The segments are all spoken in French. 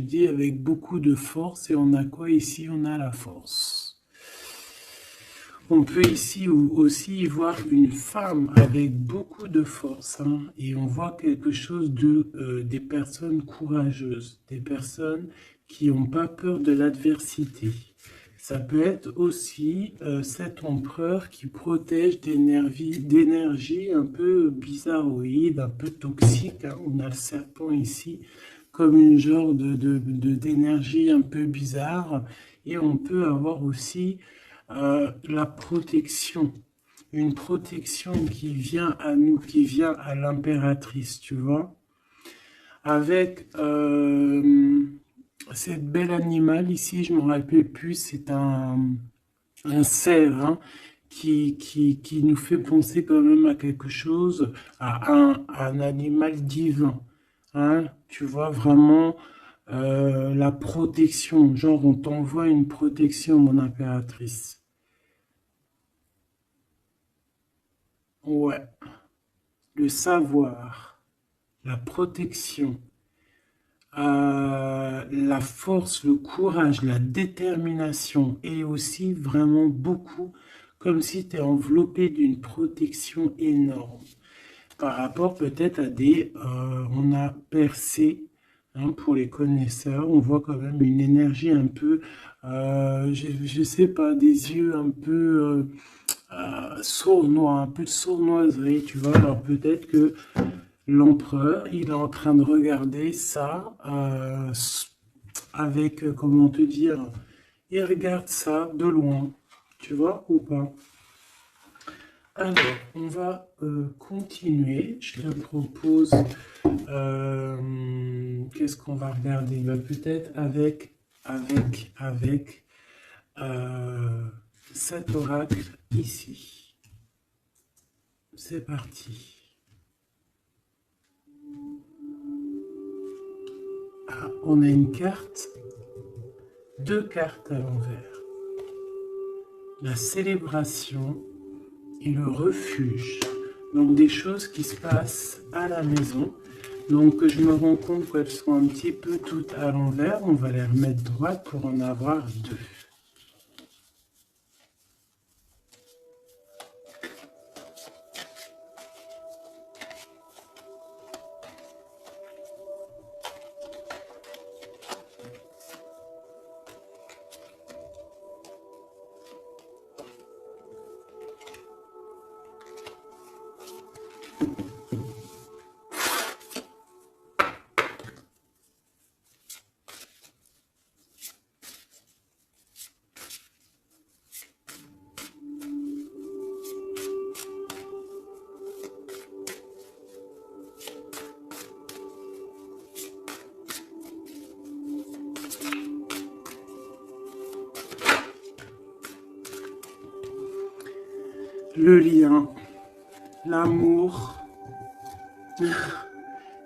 te dis, avec beaucoup de force. Et on a quoi ici? On a la force. On peut ici aussi voir une femme avec beaucoup de force, hein, et on voit quelque chose des personnes courageuses, des personnes qui n'ont pas peur de l'adversité. Ça peut être aussi cet empereur qui protège d'énergie un peu bizarroïde, un peu toxique, hein. On a le serpent ici comme une genre d'énergie un peu bizarre. Et on peut avoir aussi la protection. Une protection qui vient à nous, qui vient à l'impératrice, tu vois. Avec cette belle animal ici, je ne me rappelle plus, c'est un cerf, hein, qui nous fait penser quand même à quelque chose, à un animal divin. Hein, tu vois vraiment la protection, genre on t'envoie une protection, mon impératrice. Ouais, le savoir, la protection, la force, le courage, la détermination et aussi vraiment beaucoup comme si tu es enveloppé d'une protection énorme par rapport peut-être à on a percé, hein, pour les connaisseurs, on voit quand même une énergie un peu, je sais pas, des yeux un peu sournois, un peu de sournoiserie, tu vois. Alors peut-être que l'empereur, il est en train de regarder ça avec, comment te dire, il regarde ça de loin, tu vois, ou pas. Alors, on va continuer. Je te propose, qu'est-ce qu'on va regarder? Ben, peut-être avec cet oracle ici. C'est parti. Ah, on a une carte, deux cartes à l'envers. La célébration et le refuge. Donc des choses qui se passent à la maison. Donc je me rends compte qu'elles sont un petit peu toutes à l'envers. On va les remettre droites pour en avoir deux. Le lien, l'amour,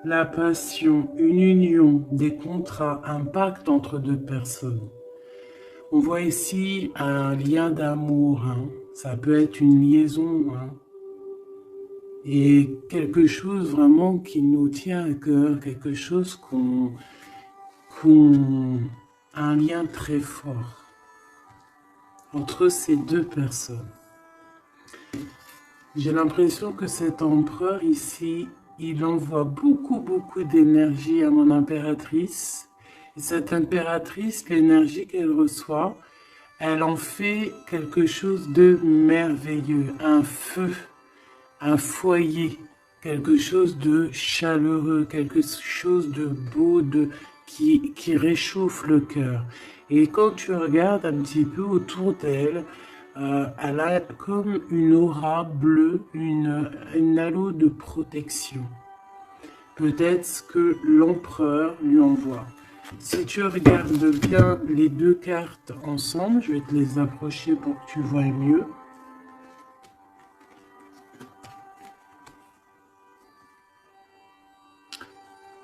la passion, une union, des contrats, un pacte entre deux personnes. On voit ici un lien d'amour, hein. Ça peut être une liaison, hein. Et quelque chose vraiment qui nous tient à cœur, quelque chose un lien très fort entre ces deux personnes. J'ai l'impression que cet empereur ici, il envoie beaucoup d'énergie à mon impératrice. Et cette impératrice, l'énergie qu'elle reçoit, elle en fait quelque chose de merveilleux, un feu, un foyer, quelque chose de chaleureux, quelque chose de beau, qui réchauffe le cœur. Et quand tu regardes un petit peu autour d'elle, elle a comme une aura bleue, une halo de protection. Peut-être ce que l'empereur lui envoie. Si tu regardes bien les deux cartes ensemble, je vais te les approcher pour que tu vois mieux.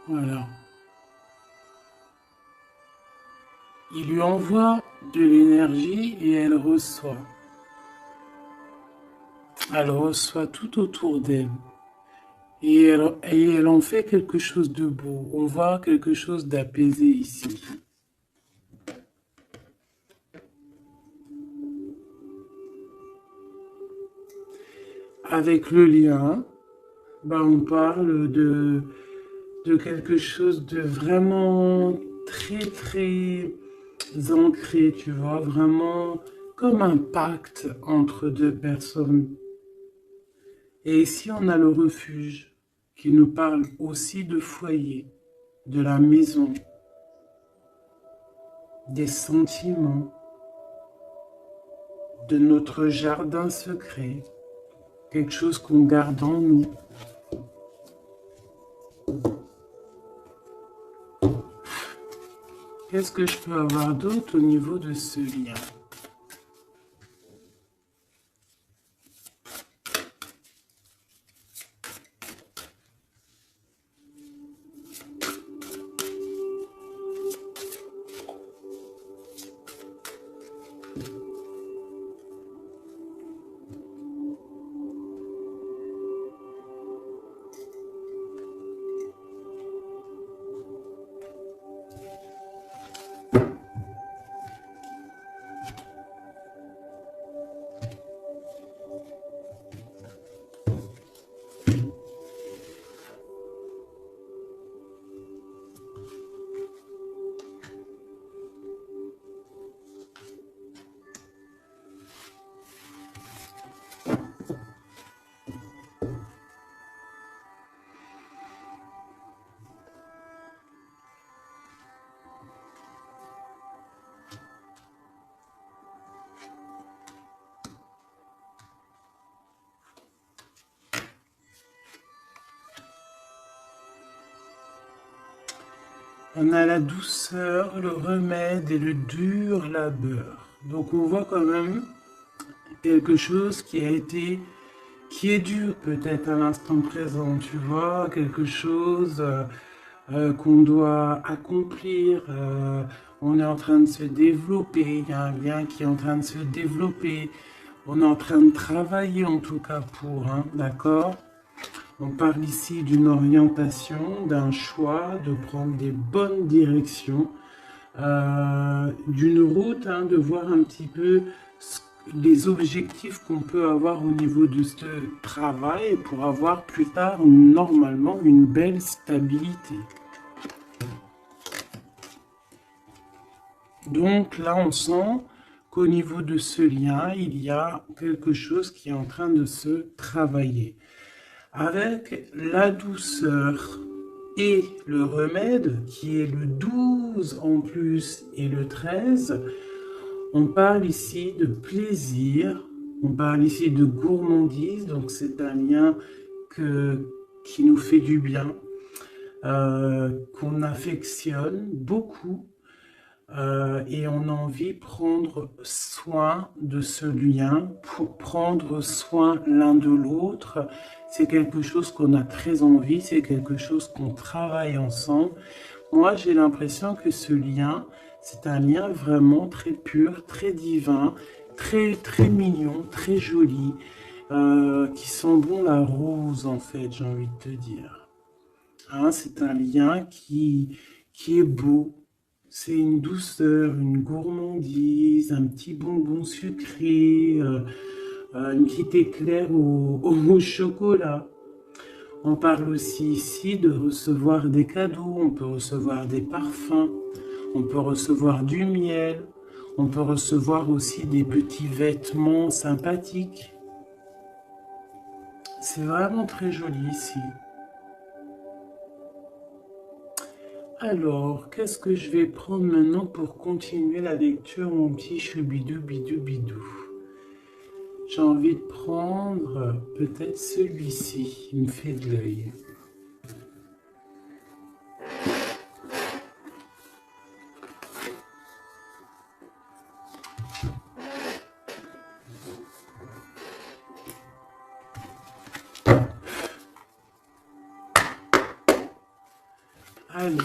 Voilà. Il lui envoie de l'énergie et elle reçoit. Elle reçoit tout autour d'elle. Et elle en fait quelque chose de beau. On voit quelque chose d'apaisé ici. Avec le lien, bah, on parle de quelque chose de vraiment très très ancré, tu vois, vraiment comme un pacte entre deux personnes. Et ici, on a le refuge qui nous parle aussi de foyer, de la maison, des sentiments, de notre jardin secret, quelque chose qu'on garde en nous. Qu'est-ce que je peux avoir d'autre au niveau de ce lien? On a la douceur, le remède et le dur labeur. Donc on voit quand même quelque chose qui est dur peut-être à l'instant présent, tu vois, quelque chose qu'on doit accomplir. On est en train de se développer, il y a un lien qui est en train de se développer. On est en train de travailler en tout cas pour, hein, d'accord? On parle ici d'une orientation, d'un choix, de prendre des bonnes directions, d'une route, hein, de voir un petit peu les objectifs qu'on peut avoir au niveau de ce travail pour avoir plus tard normalement une belle stabilité. Donc là, on sent qu'au niveau de ce lien, il y a quelque chose qui est en train de se travailler. Avec la douceur et le remède, qui est le 12 en plus et le 13, on parle ici de plaisir, on parle ici de gourmandise, donc c'est un lien qui nous fait du bien, qu'on affectionne beaucoup. Et on a envie de prendre soin de ce lien, pour prendre soin l'un de l'autre. C'est quelque chose qu'on a très envie, c'est quelque chose qu'on travaille ensemble. Moi, j'ai l'impression que ce lien, c'est un lien vraiment très pur, très divin, très très mignon, très joli, qui sent bon la rose en fait, j'ai envie de te dire. Hein, c'est un lien qui est beau. C'est une douceur, une gourmandise, un petit bonbon sucré, une petite éclair au chocolat. On parle aussi ici de recevoir des cadeaux, on peut recevoir des parfums, on peut recevoir du miel, on peut recevoir aussi des petits vêtements sympathiques. C'est vraiment très joli ici. Alors, qu'est-ce que je vais prendre maintenant pour continuer la lecture, mon petit choubidou bidou bidou? J'ai envie de prendre peut-être celui-ci, il me fait de l'œil. Allez.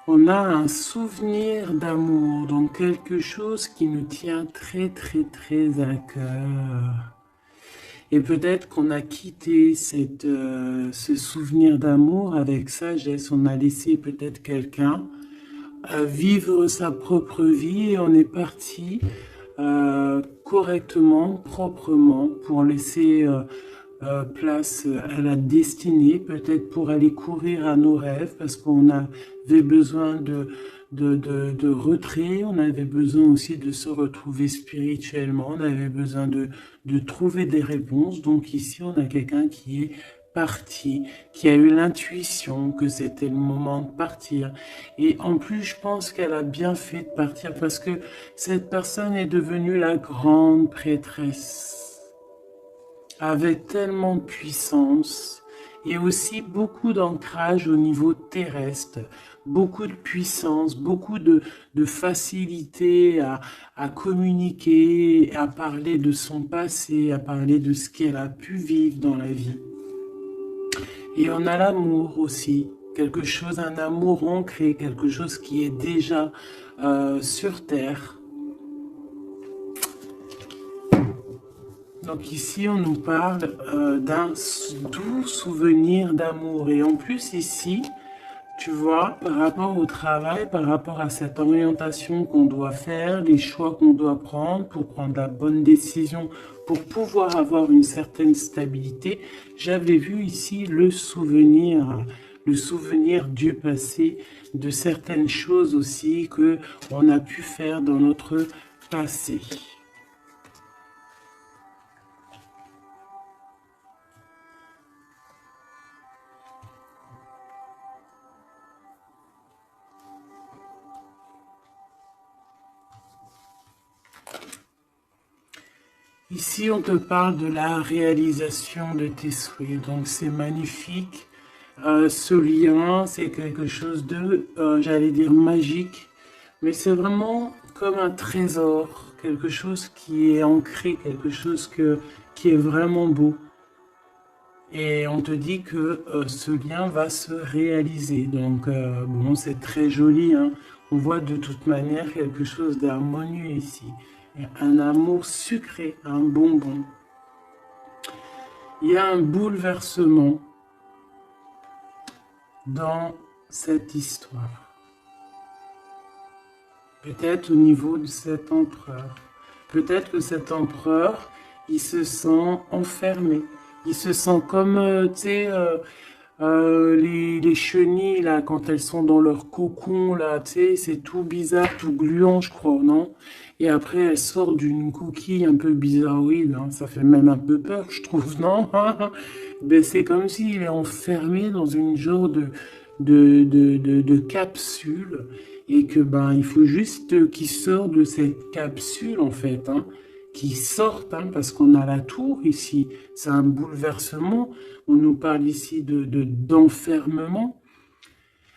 On a un souvenir d'amour, donc quelque chose qui nous tient très très très à cœur. Et peut-être qu'on a quitté ce souvenir d'amour avec sagesse, on a laissé peut-être quelqu'un vivre sa propre vie et on est parti correctement, proprement, pour laisser place à la destinée, peut-être pour aller courir à nos rêves, parce qu'on avait besoin de retrait, on avait besoin aussi de se retrouver spirituellement, on avait besoin de trouver des réponses. Donc ici, on a quelqu'un qui est parti, qui a eu l'intuition que c'était le moment de partir. Et en plus, je pense qu'elle a bien fait de partir parce que cette personne est devenue la grande prêtresse avec tellement de puissance et aussi beaucoup d'ancrage au niveau terrestre, beaucoup de puissance, beaucoup de facilité à communiquer, à parler de son passé, à parler de ce qu'elle a pu vivre dans la vie. Et on a l'amour aussi, quelque chose, un amour ancré, quelque chose qui est déjà sur terre. Donc ici, on nous parle d'un doux souvenir d'amour. Et en plus ici, tu vois, par rapport au travail, par rapport à cette orientation qu'on doit faire, les choix qu'on doit prendre pour prendre la bonne décision, pour pouvoir avoir une certaine stabilité, j'avais vu ici le souvenir du passé, de certaines choses aussi que on a pu faire dans notre passé. Ici, on te parle de la réalisation de tes souhaits. Donc, c'est magnifique. Ce lien, c'est quelque chose de, j'allais dire, magique. Mais c'est vraiment comme un trésor. Quelque chose qui est ancré, quelque chose qui est vraiment beau. Et on te dit que ce lien va se réaliser. Donc, bon, c'est très joli, hein. On voit de toute manière quelque chose d'harmonieux ici. Un amour sucré, un bonbon. Il y a un bouleversement dans cette histoire. Peut-être au niveau de cet empereur. Peut-être que cet empereur, il se sent enfermé. Il se sent comme, tu sais, les chenilles, là, quand elles sont dans leur cocon, là, tu sais, c'est tout bizarre, tout gluant, je crois, non? Et après, elles sortent d'une coquille un peu bizarroïde, hein. Ça fait même un peu peur, je trouve, non? Ben, c'est comme s'il est enfermé dans une genre de capsule, et que, ben, il faut juste qu'il sorte de cette capsule, en fait, hein. Qui sortent, hein, parce qu'on a la tour ici, c'est un bouleversement, on nous parle ici d'enfermement.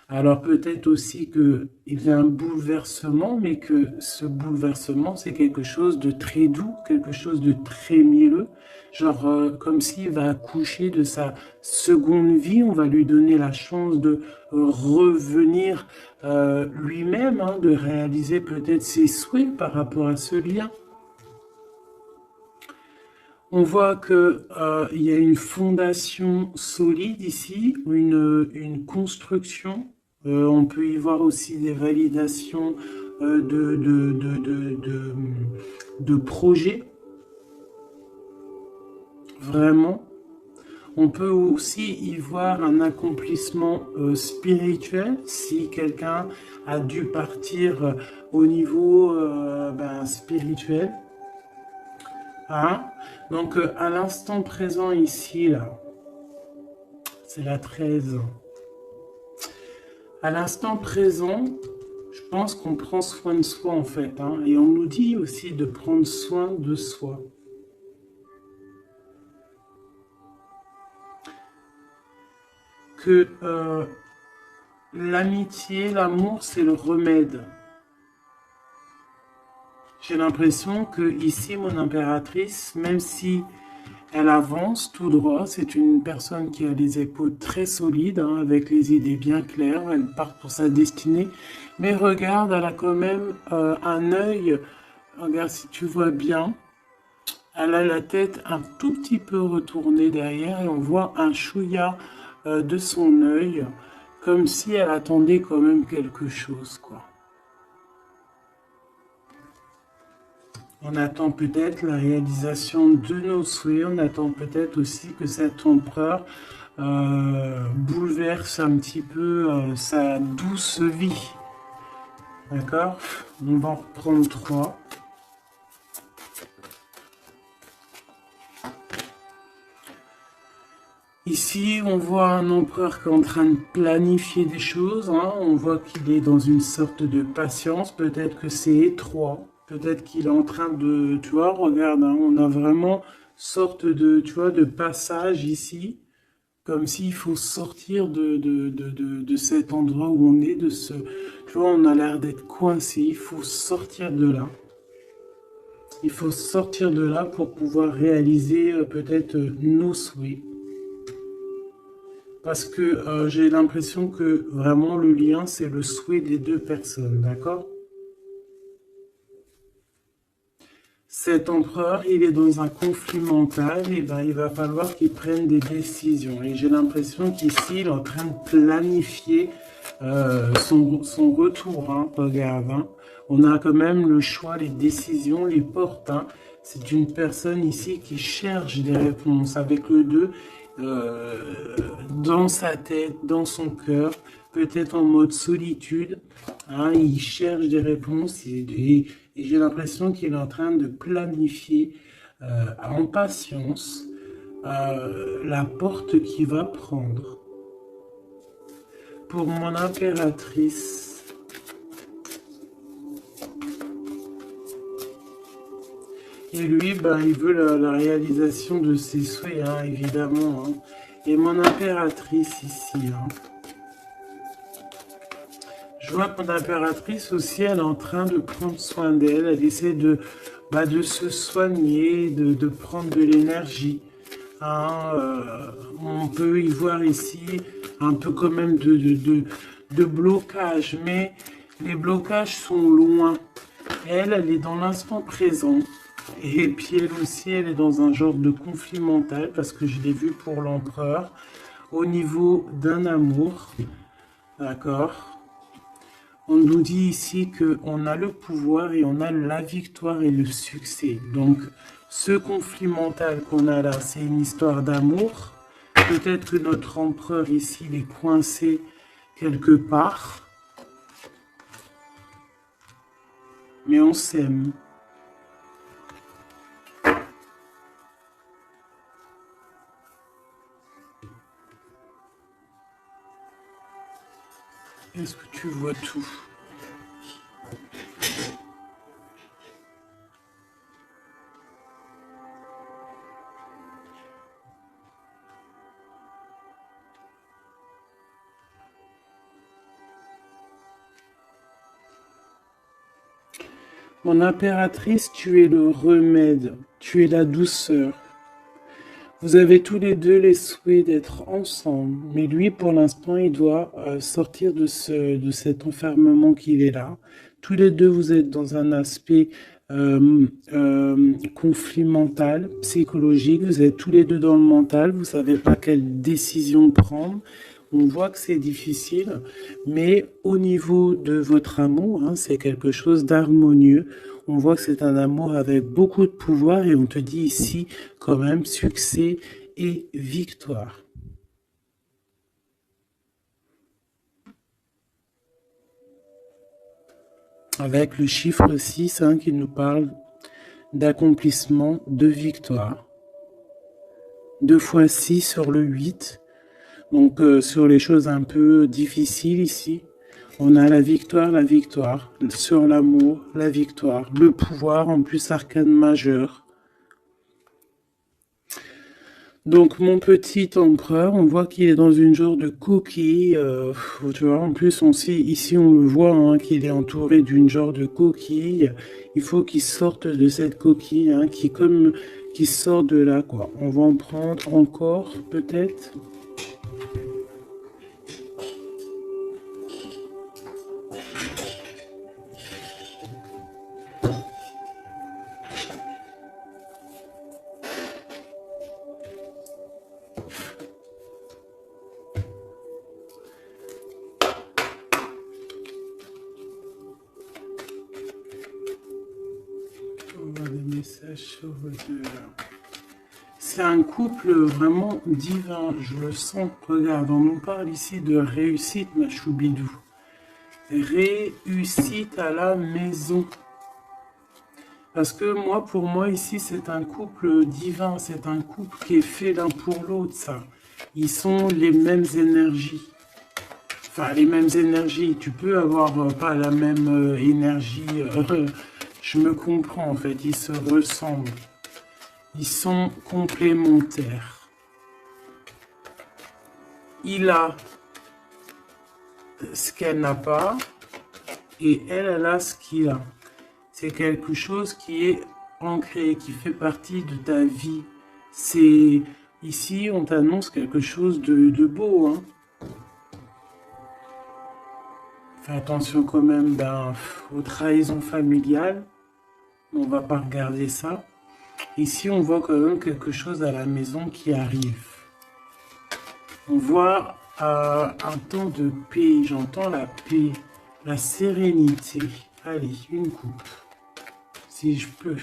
Alors peut-être aussi qu'il y a un bouleversement, mais que ce bouleversement, c'est quelque chose de très doux, quelque chose de très mielleux, genre comme s'il va accoucher de sa seconde vie, on va lui donner la chance de revenir lui-même, hein, de réaliser peut-être ses souhaits par rapport à ce lien. On voit qu'il y a une fondation solide ici, une construction. On peut y voir aussi des validations de projets. Vraiment. On peut aussi y voir un accomplissement spirituel si quelqu'un a dû partir au niveau spirituel. Hein? Donc, à l'instant présent ici, là, c'est la 13. À l'instant présent, je pense qu'on prend soin de soi, en fait. Hein, et on nous dit aussi de prendre soin de soi. que l'amitié, l'amour, c'est le remède. J'ai l'impression que ici, mon impératrice, même si elle avance tout droit, c'est une personne qui a les épaules très solides, hein, avec les idées bien claires, elle part pour sa destinée. Mais regarde, elle a quand même un œil, regarde si tu vois bien, elle a la tête un tout petit peu retournée derrière et on voit un chouïa de son œil, comme si elle attendait quand même quelque chose, quoi. On attend peut-être la réalisation de nos souhaits, on attend peut-être aussi que cet empereur bouleverse un petit peu sa douce vie. D'accord? On va en reprendre 3. Ici, on voit un empereur qui est en train de planifier des choses, hein. On voit qu'il est dans une sorte de patience. Peut-être que c'est étroit. Peut-être qu'il est en train de... Tu vois, regarde, hein, on a vraiment sorte de, tu vois, de passage ici. Comme s'il faut sortir de cet endroit où on est, de ce... Tu vois, on a l'air d'être coincé. Il faut sortir de là. Il faut sortir de là pour pouvoir réaliser peut-être nos souhaits. Parce que j'ai l'impression que vraiment le lien, c'est le souhait des deux personnes, d'accord? Cet empereur, il est dans un conflit mental, et ben il va falloir qu'il prenne des décisions. Et j'ai l'impression qu'ici, il est en train de planifier son retour, hein, regarde. Hein. On a quand même le choix, les décisions, les portes. Hein. C'est une personne ici qui cherche des réponses avec le 2. Dans sa tête, dans son cœur, peut-être en mode solitude, hein, il cherche des réponses et j'ai l'impression qu'il est en train de planifier en patience la porte qu'il va prendre. Pour mon impératrice, et lui, ben, il veut la réalisation de ses souhaits, hein, évidemment. Hein. Et mon impératrice ici. Hein. Je vois que mon impératrice aussi, elle est en train de prendre soin d'elle. Elle essaie de se soigner, de prendre de l'énergie. Hein, on peut y voir ici un peu quand même de blocage. Mais les blocages sont loin. Elle est dans l'instant présent. Et puis elle aussi, elle est dans un genre de conflit mental parce que je l'ai vu pour l'empereur au niveau d'un amour. D'accord? On nous dit ici qu'on a le pouvoir et on a la victoire et le succès. Donc ce conflit mental qu'on a là, c'est une histoire d'amour. Peut-être que notre empereur ici, il est coincé quelque part. Mais on s'aime. Est-ce que tu vois tout? Mon impératrice, tu es le remède, tu es la douceur. Vous avez tous les deux les souhaits d'être ensemble, mais lui, pour l'instant, il doit sortir de cet enfermement qu'il est là. Tous les deux, vous êtes dans un aspect conflit mental, psychologique. Vous êtes tous les deux dans le mental. Vous savez pas quelle décision prendre. On voit que c'est difficile, mais au niveau de votre amour, hein, c'est quelque chose d'harmonieux. On voit que c'est un amour avec beaucoup de pouvoir et on te dit ici quand même succès et victoire. Avec le chiffre 6 hein, qui nous parle d'accomplissement, de victoire. 2 fois 6 sur le 8. Donc sur les choses un peu difficiles ici. On a la victoire, sur l'amour, la victoire, le pouvoir, en plus arcane majeur. Donc mon petit empereur, on voit qu'il est dans une genre de coquille. Tu vois, en plus ici on le voit hein, qu'il est entouré d'une genre de coquille. Il faut qu'il sorte de cette coquille, hein, qui sort de là quoi. On va en prendre encore peut-être. On va des messages sur votre... C'est un couple vraiment divin, je le sens. Regarde, on nous parle ici de réussite, ma choubidou. Réussite à la maison. Parce que moi, pour moi, ici, c'est un couple divin. C'est un couple qui est fait l'un pour l'autre, ça. Ils sont les mêmes énergies. Enfin, les mêmes énergies. Tu peux avoir pas la même énergie. Je me comprends, en fait. Ils se ressemblent. Ils sont complémentaires. Il a ce qu'elle n'a pas et elle a ce qu'il a. C'est quelque chose qui est ancré, qui fait partie de ta vie. C'est ici, on t'annonce quelque chose de beau. Hein. Fais attention quand même aux trahisons familiales. On va pas regarder ça. Ici, on voit quand même quelque chose à la maison qui arrive. On voit un temps de paix. J'entends la paix, la sérénité. Allez, une coupe, si je peux.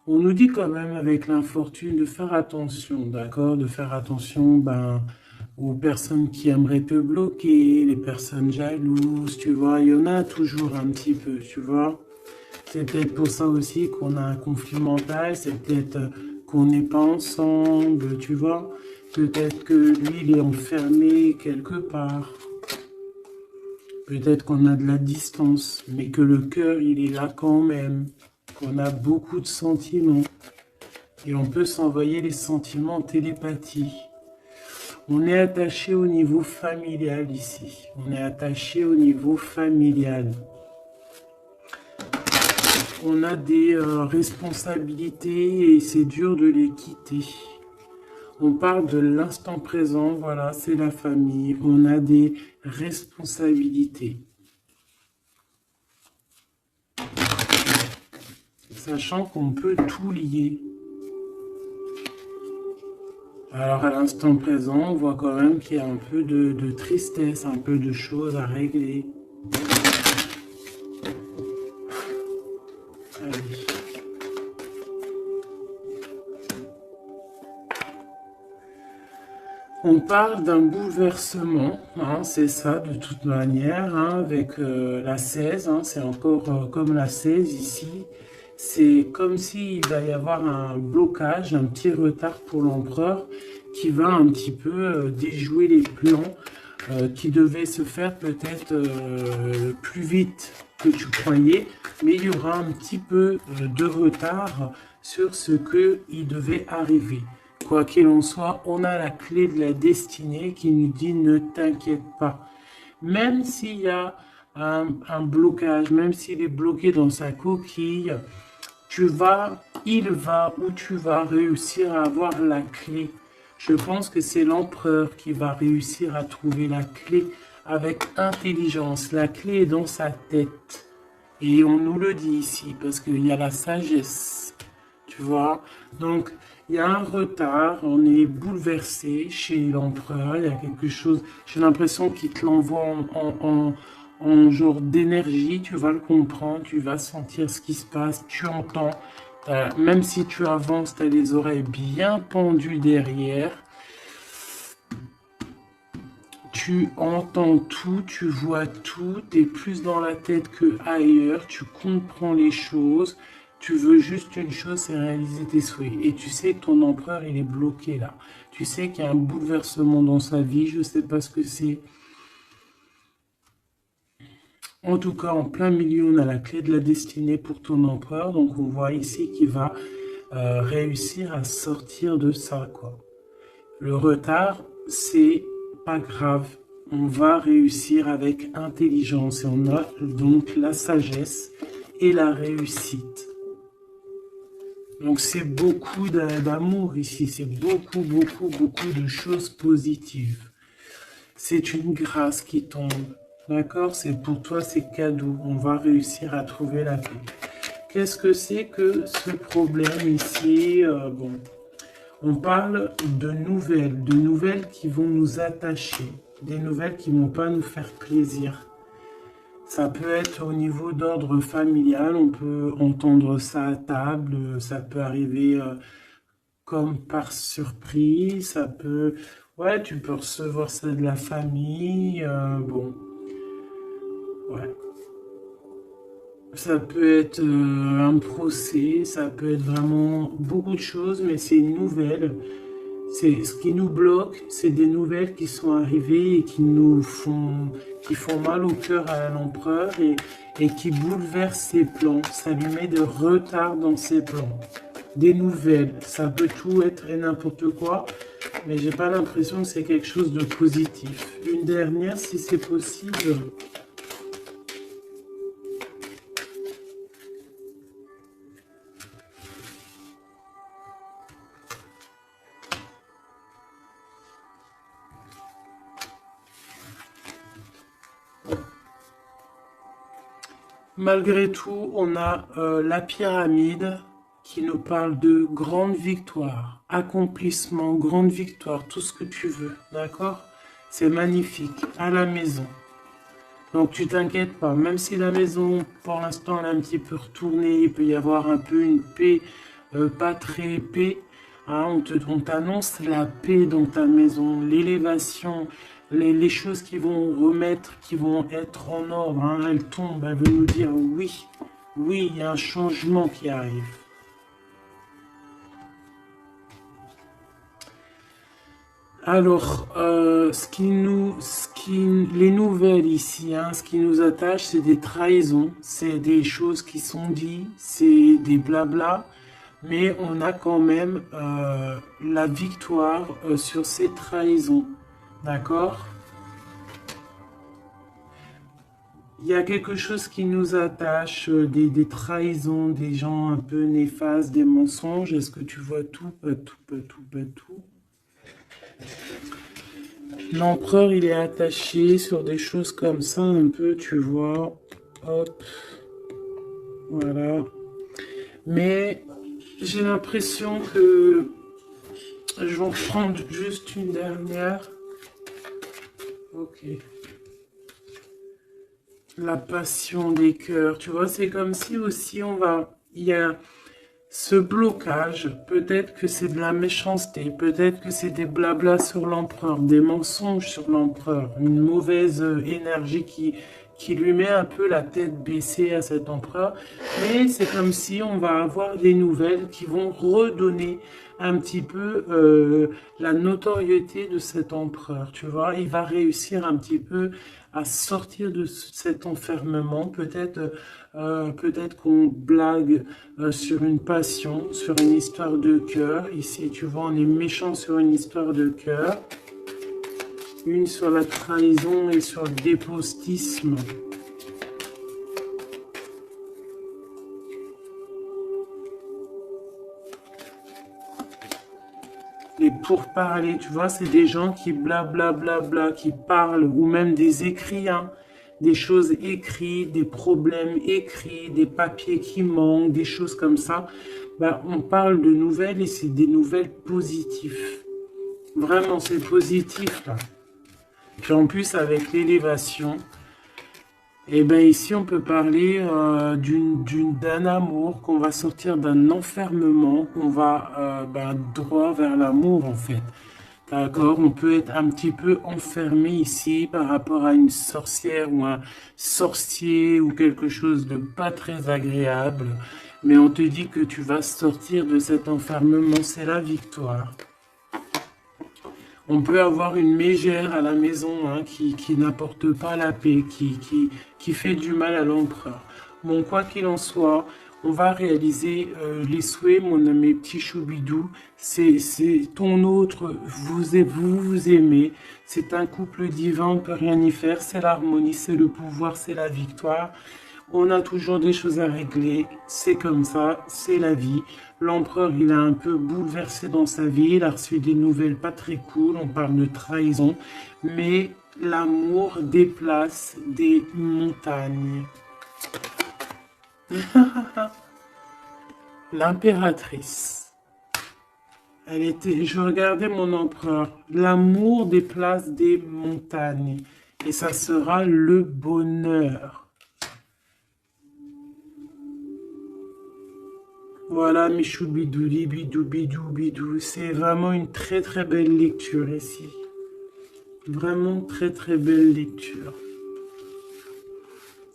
On nous dit quand même avec l'infortune de faire attention, d'accord? De faire attention aux personnes qui aimeraient te bloquer, les personnes jalouses, tu vois. Il y en a toujours un petit peu, tu vois. C'est peut-être pour ça aussi qu'on a un conflit mental, c'est peut-être qu'on n'est pas ensemble, tu vois. Peut-être que lui, il est enfermé quelque part. Peut-être qu'on a de la distance, mais que le cœur, il est là quand même. Qu'on a beaucoup de sentiments. Et on peut s'envoyer les sentiments en télépathie. On est attaché au niveau familial ici. On est attaché au niveau familial. On a des responsabilités et c'est dur de les quitter. On parle de l'instant présent, voilà, c'est la famille. On a des responsabilités. Sachant qu'on peut tout lier. Alors à l'instant présent, on voit quand même qu'il y a un peu de tristesse, un peu de choses à régler. Allez. On parle d'un bouleversement, hein, c'est ça de toute manière, hein, avec la 16, hein, c'est encore comme la 16 ici. C'est comme s'il va y avoir un blocage, un petit retard pour l'empereur qui va un petit peu déjouer les plans qui devaient se faire peut-être plus vite que tu croyais, mais il y aura un petit peu de retard sur ce qu'il devait arriver. Quoi qu'il en soit, on a la clé de la destinée qui nous dit ne t'inquiète pas. Même s'il y a un blocage, même s'il est bloqué dans sa coquille, il va ou tu vas réussir à avoir la clé. Je pense que c'est l'empereur qui va réussir à trouver la clé avec intelligence. La clé est dans sa tête. Et on nous le dit ici parce qu'il y a la sagesse. Tu vois? Donc, il y a un retard, on est bouleversé chez l'empereur, il y a quelque chose, j'ai l'impression qu'il te l'envoie en genre d'énergie, tu vas le comprendre, tu vas sentir ce qui se passe, tu entends, même si tu avances, tu as les oreilles bien pendues derrière, tu entends tout, tu vois tout, tu es plus dans la tête que ailleurs, tu comprends les choses, tu veux juste une chose, c'est réaliser tes souhaits. Et tu sais que ton empereur, il est bloqué là. Tu sais qu'il y a un bouleversement dans sa vie, je ne sais pas ce que c'est. En tout cas, en plein milieu, on a la clé de la destinée pour ton empereur. Donc on voit ici qu'il va réussir à sortir de ça, quoi. Le retard, c'est pas grave. On va réussir avec intelligence et on a donc la sagesse et la réussite. Donc c'est beaucoup d'amour ici, c'est beaucoup de choses positives. C'est une grâce qui tombe, d'accord? C'est pour toi, c'est cadeau. On va réussir à trouver la paix. Qu'est-ce que c'est que ce problème ici? Bon, on parle de nouvelles qui vont nous attacher, des nouvelles qui ne vont pas nous faire plaisir. Ça peut être au niveau d'ordre familial, on peut entendre ça à table, ça peut arriver comme par surprise, ça peut... Ouais, tu peux recevoir ça de la famille, bon, ouais. Ça peut être un procès, ça peut être vraiment beaucoup de choses, mais c'est une nouvelle. C'est ce qui nous bloque, c'est des nouvelles qui sont arrivées et qui font mal au cœur à l'empereur et qui bouleversent ses plans. Ça lui met de retard dans ses plans. Des nouvelles, ça peut tout être et n'importe quoi, mais j'ai pas l'impression que c'est quelque chose de positif. Une dernière, si c'est possible. Malgré tout, on a la pyramide qui nous parle de grande victoire, accomplissement, grande victoire, tout ce que tu veux, d'accord? C'est magnifique, à la maison. Donc tu t'inquiètes pas, même si la maison, pour l'instant, elle est un petit peu retournée, il peut y avoir un peu une paix, pas très paix, hein, on t'annonce la paix dans ta maison, l'élévation, les choses qui vont remettre, qui vont être en ordre, hein, elles tombent, elles veulent nous dire oui, oui, il y a un changement qui arrive. Alors, les nouvelles ici, hein, ce qui nous attache, c'est des trahisons, c'est des choses qui sont dites, c'est des blabla, mais on a quand même la victoire sur ces trahisons, d'accord? Il y a quelque chose qui nous attache, des trahisons, des gens un peu néfastes, des mensonges. Est-ce que tu vois tout? Pas tout, pas tout, pas tout. L'empereur, il est attaché sur des choses comme ça, un peu, tu vois. Hop. Voilà. Mais j'ai l'impression que je vais en prendre juste une dernière. Ok. La passion des cœurs, tu vois, c'est comme si aussi il y a ce blocage, peut-être que c'est de la méchanceté, peut-être que c'est des blablas sur l'empereur, des mensonges sur l'empereur, une mauvaise énergie qui lui met un peu la tête baissée à cet empereur, mais c'est comme si on va avoir des nouvelles qui vont redonner un petit peu la notoriété de cet empereur, tu vois, il va réussir un petit peu à sortir de cet enfermement, peut-être qu'on blague sur une passion, sur une histoire de cœur, ici tu vois on est méchant sur une histoire de cœur, une sur la trahison et sur le dépostisme. Les pourparlers, tu vois, c'est des gens qui blablabla, qui parlent, ou même des écrits, hein, des choses écrites, des problèmes écrits, des papiers qui manquent, des choses comme ça. Ben, on parle de nouvelles et c'est des nouvelles positives. Vraiment, c'est positif, là. Puis en plus, avec l'élévation, et bien ici, on peut parler d'un amour, qu'on va sortir d'un enfermement, qu'on va droit vers l'amour, en fait. D'accord? On peut être un petit peu enfermé ici par rapport à une sorcière ou un sorcier ou quelque chose de pas très agréable. Mais on te dit que tu vas sortir de cet enfermement, c'est la victoire. On peut avoir une mégère à la maison hein, qui n'apporte pas la paix, qui fait du mal à l'empereur. Bon, quoi qu'il en soit, On va réaliser les souhaits, mon ami petit choubidou. C'est ton autre, vous aimez. C'est un couple divin, on ne peut rien y faire. C'est l'harmonie, c'est le pouvoir, c'est la victoire. On a toujours des choses à régler. C'est comme ça, c'est la vie. L'empereur, il a un peu bouleversé dans sa vie. Il a reçu des nouvelles pas très cool. On parle de trahison. Mais l'amour déplace des montagnes. L'impératrice. Elle était, je regardais mon empereur. L'amour déplace des montagnes. Et ça sera le bonheur. Voilà, Michou Bidou, bidou, bidou, bidou. C'est vraiment une très très belle lecture ici. Vraiment très très belle lecture.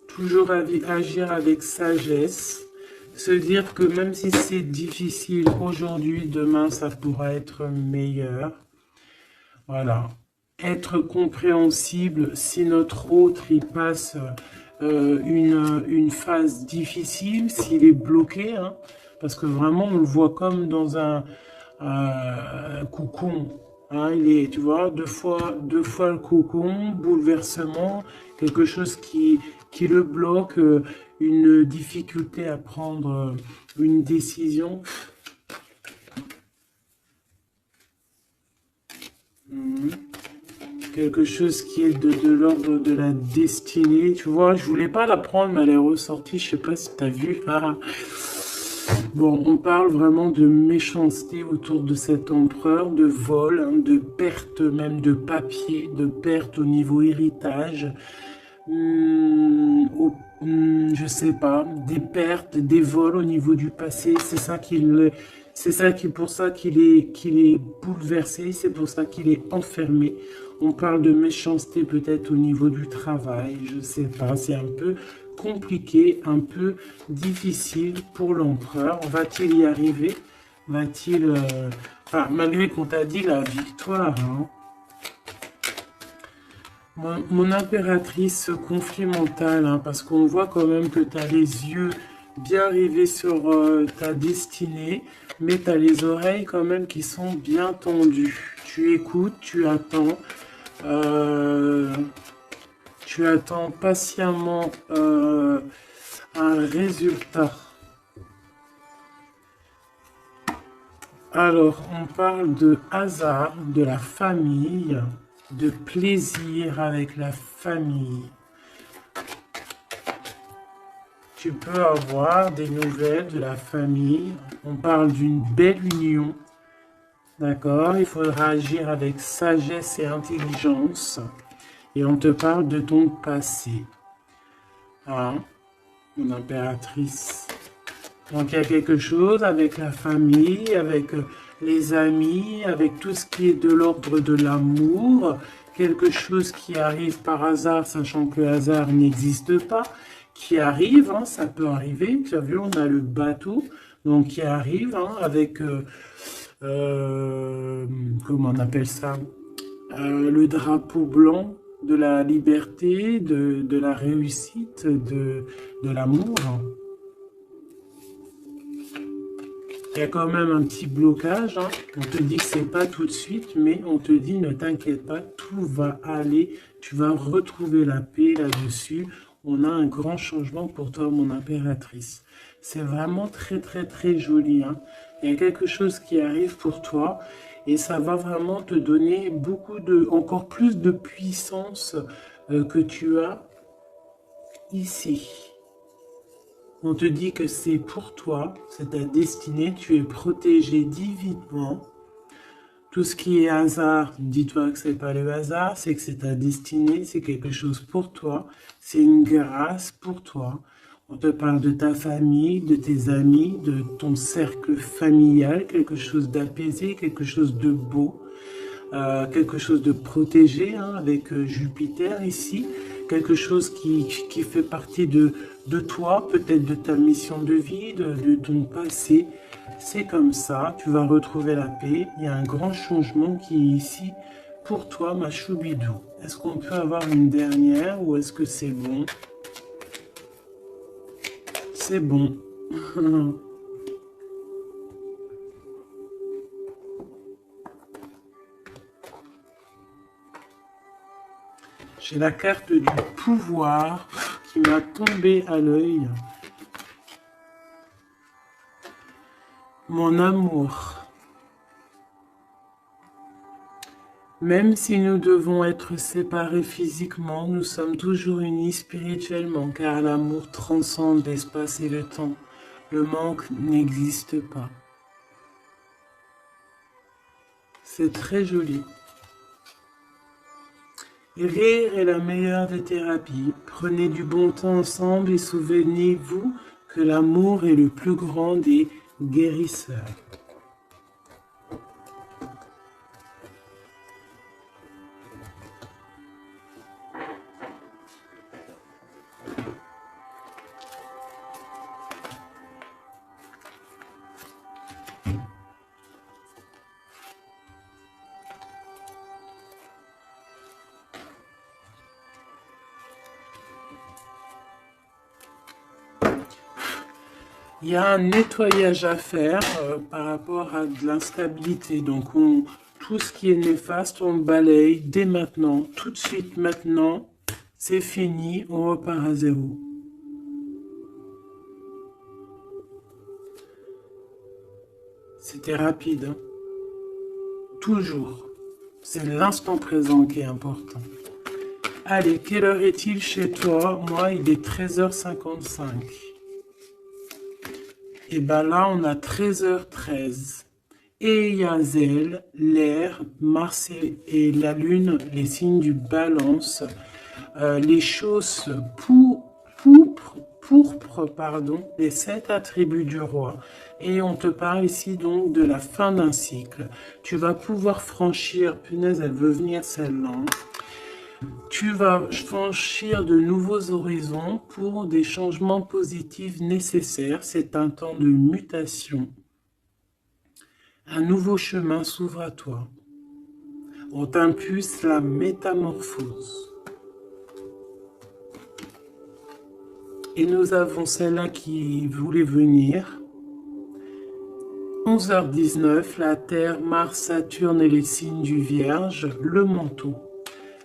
Toujours agir avec sagesse. Se dire que même si c'est difficile aujourd'hui, demain ça pourra être meilleur. Voilà. Être compréhensible si notre autre il passe une phase difficile, s'il est bloqué, hein, parce que vraiment on le voit comme dans un cocon. Hein, il est, tu vois, deux fois le cocon, bouleversement, quelque chose qui le bloque, une difficulté à prendre une décision. Quelque chose qui est de l'ordre de la destinée. Tu vois, je voulais pas la prendre, mais elle est ressortie. Je sais pas si tu as vu. Ah. Bon, on parle vraiment de méchanceté autour de cet empereur, de vol, hein, de perte même de papier, de perte au niveau héritage. Je sais pas, des pertes, des vols au niveau du passé. C'est pour ça qu'il est bouleversé. C'est pour ça qu'il est enfermé. On parle de méchanceté peut-être au niveau du travail. Je sais pas. C'est un peu compliqué, un peu difficile pour l'empereur. Va-t-il y arriver? Va-t-il, enfin, malgré qu'on t'a dit la victoire, hein. Mon impératrice, ce conflit mental, hein, parce qu'on voit quand même que tu as les yeux bien rivés sur ta destinée, mais tu as les oreilles quand même qui sont bien tendues. Tu écoutes, tu attends patiemment un résultat. Alors, on parle de hasard, de la famille, de plaisir avec la famille. Tu peux avoir des nouvelles de la famille. On parle d'une belle union. D'accord? Il faudra agir avec sagesse et intelligence. Et on te parle de ton passé. Hein? Mon impératrice. Donc il y a quelque chose avec la famille, avec les amis, avec tout ce qui est de l'ordre de l'amour, quelque chose qui arrive par hasard, sachant que le hasard n'existe pas, qui arrive, hein, ça peut arriver. Tu as vu, on a le bateau, donc qui arrive, hein, avec, comment on appelle ça, le drapeau blanc de la liberté, de la réussite, de l'amour. Il y a quand même un petit blocage, hein. On te dit que c'est pas tout de suite, mais on te dit ne t'inquiète pas, tout va aller, tu vas retrouver la paix là-dessus. On a un grand changement pour toi, mon impératrice. C'est vraiment très très très joli, hein. Il y a quelque chose qui arrive pour toi et ça va vraiment te donner encore plus de puissance que tu as ici. On te dit que c'est pour toi, c'est ta destinée, tu es protégé divinement. Tout ce qui est hasard, dis-toi que c'est pas le hasard, c'est que c'est ta destinée, c'est quelque chose pour toi, c'est une grâce pour toi. On te parle de ta famille, de tes amis, de ton cercle familial, quelque chose d'apaisé, quelque chose de beau, quelque chose de protégé, hein, avec Jupiter ici, quelque chose qui fait partie de toi, peut-être de ta mission de vie, de ton passé. C'est comme ça, tu vas retrouver la paix. Il y a un grand changement qui est ici pour toi, ma choubidou. Est-ce qu'on peut avoir une dernière ou est-ce que c'est bon? C'est bon. J'ai la carte du pouvoir qui m'a tombé à l'œil. Mon amour. Même si nous devons être séparés physiquement, nous sommes toujours unis spirituellement, car l'amour transcende l'espace et le temps. Le manque n'existe pas. C'est très joli. Rire est la meilleure des thérapies. Prenez du bon temps ensemble et souvenez-vous que l'amour est le plus grand des guérisseurs. Il y a un nettoyage à faire par rapport à de l'instabilité. Donc, tout ce qui est néfaste, on balaye dès maintenant, tout de suite maintenant. C'est fini, on repart à zéro. C'était rapide, hein. Toujours. C'est l'instant présent qui est important. Allez, quelle heure est-il chez toi? Moi, il est 13h55. Et bien là, on a 13h13. Et Yazel, l'air, Mars et la Lune, les signes du balance, les choses pourpres, pardon, les 7 attributs du roi. Et on te parle ici donc de la fin d'un cycle. Tu vas pouvoir franchir, punaise, elle veut venir celle-là. Tu vas franchir de nouveaux horizons pour des changements positifs nécessaires. C'est un temps de mutation. Un nouveau chemin s'ouvre à toi. On t'impulse la métamorphose. Et nous avons celle-là qui voulait venir. 11h19, la Terre, Mars, Saturne et les signes du Vierge, le manteau.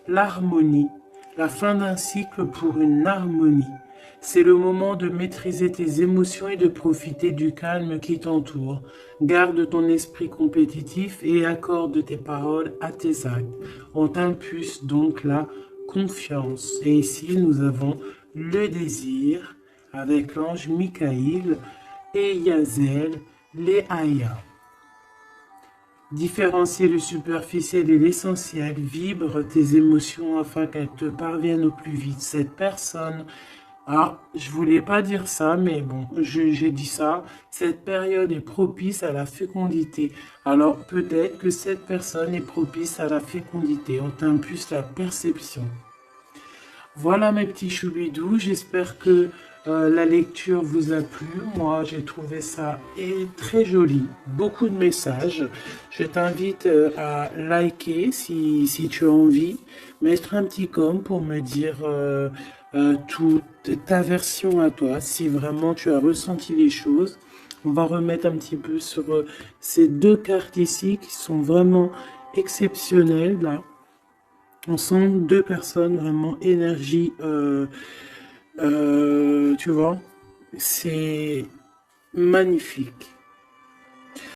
L'harmonie, la fin d'un cycle pour une harmonie. C'est le moment de maîtriser tes émotions et de profiter du calme qui t'entoure. Garde ton esprit compétitif et accorde tes paroles à tes actes. On t'impulse donc la confiance. Et ici, nous avons le désir avec l'ange Michael et Yazel, les Aya. Différencier le superficiel et l'essentiel, vibre tes émotions afin qu'elles te parviennent au plus vite. Cette personne, je voulais pas dire ça, mais bon, j'ai dit ça. Cette période est propice à la fécondité. Alors peut-être que cette personne est propice à la fécondité. On t'impulse la perception. Voilà mes petits choubidous, j'espère que la lecture vous a plu. Moi, j'ai trouvé ça très joli. Beaucoup de messages. Je t'invite à liker si tu as envie. Mettre un petit com pour me dire toute ta version à toi. Si vraiment tu as ressenti les choses. On va remettre un petit peu sur ces deux cartes ici qui sont vraiment exceptionnelles là. On sent deux personnes vraiment énergie, tu vois, c'est magnifique.